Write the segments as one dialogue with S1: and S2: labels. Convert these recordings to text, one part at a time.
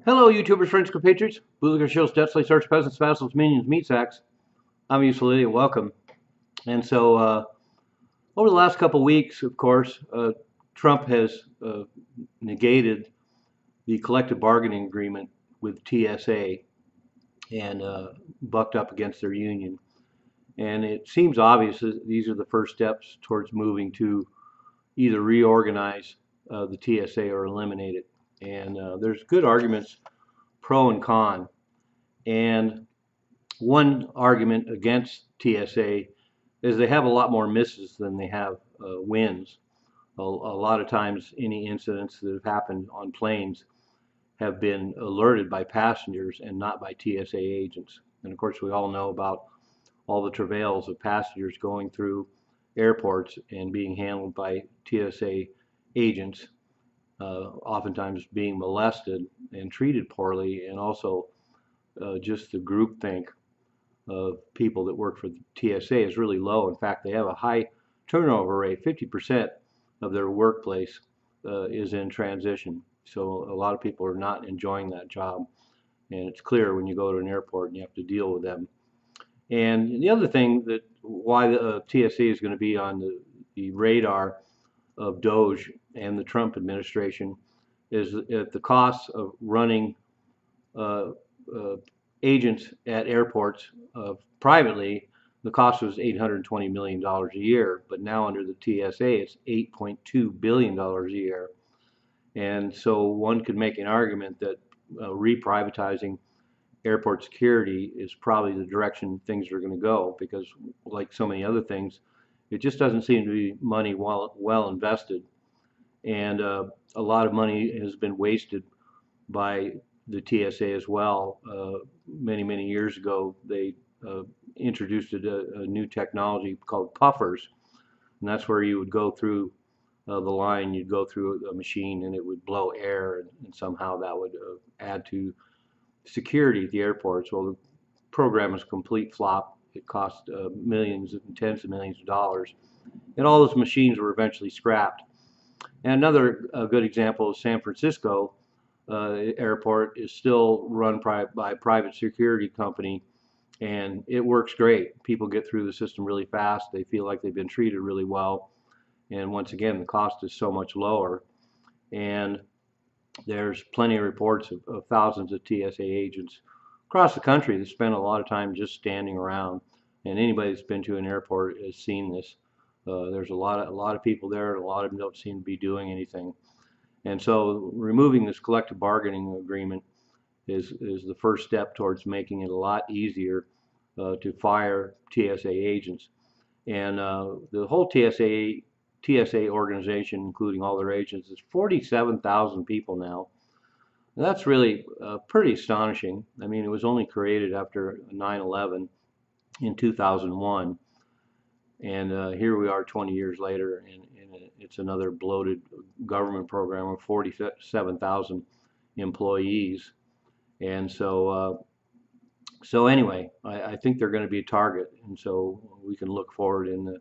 S1: Hello, YouTubers, friends, compatriots. Bootlicker shows deaths, like search peasants, vassals, minions, meat sacks. I'm Useful Idiot. Welcome. And so, over the last couple of weeks, of course, Trump has negated the collective bargaining agreement with TSA and bucked up against their union. And it seems obvious that these are the first steps towards moving to either reorganize the TSA or eliminate it. And there's good arguments pro and con. And one argument against TSA is they have a lot more misses than they have wins. A lot of times, any incidents that have happened on planes have been alerted by passengers and not by TSA agents. And of course, we all know about all the travails of passengers going through airports and being handled by TSA agents, oftentimes being molested and treated poorly, and also just the groupthink of people that work for the TSA is really low. In fact, they have a high turnover rate. 50% of their workplace is in transition. So a lot of people are not enjoying that job. And it's clear when you go to an airport and you have to deal with them. And the other thing that why the TSA is going to be on the radar of DOGE and the Trump administration is that the costs of running uh, uh, agents at airports privately, the cost was $820 million a year, but now under the TSA, it's $8.2 billion a year. And so one could make an argument that reprivatizing airport security is probably the direction things are going to go because, like so many other things, it just doesn't seem to be money well invested. And a lot of money has been wasted by the TSA as well. Many years ago, they introduced a new technology called puffers, and that's where you would go through the line, you'd go through a machine, and it would blow air, and somehow that would add to security at the airports. Well, the program was a complete flop. It cost millions and tens of millions of dollars, and all those machines were eventually scrapped. And another good example is San Francisco airport is still run by a private security company, and it works great. People get through the system really fast. They feel like they've been treated really well. And once again, the cost is so much lower. And there's plenty of reports of thousands of TSA agents across the country that spend a lot of time just standing around. And anybody that's been to an airport has seen this. There's a lot of people there, and a lot of them don't seem to be doing anything. And so removing this collective bargaining agreement is the first step towards making it a lot easier to fire TSA agents. And the whole TSA organization, including all their agents, is 47,000 people now. And that's really pretty astonishing. I mean, it was only created after 9/11 in 2001. And here we are 20 years later, and it's another bloated government program of 47,000 employees. And so anyway, I think they're going to be a target. And so we can look forward in the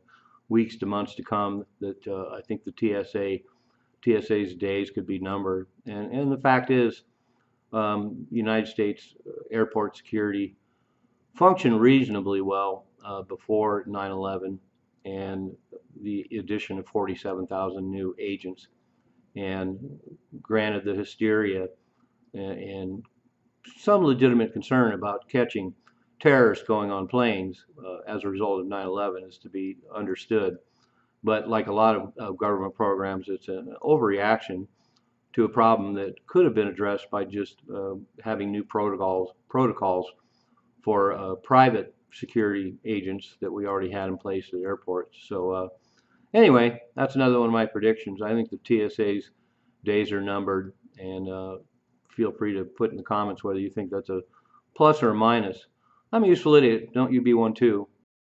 S1: weeks to months to come that I think the TSA's days could be numbered. And the fact is, United States airport security functioned reasonably well before 9/11 and the addition of 47,000 new agents. And granted, the hysteria and some legitimate concern about catching terrorists going on planes as a result of 9/11 is to be understood. But like a lot of government programs, it's an overreaction to a problem that could have been addressed by just having new protocols for private security agents that we already had in place at airports. So anyway, that's another one of my predictions. I think the TSA's days are numbered, and feel free to put in the comments whether you think that's a plus or a minus. I'm a useful idiot. Don't you be one too.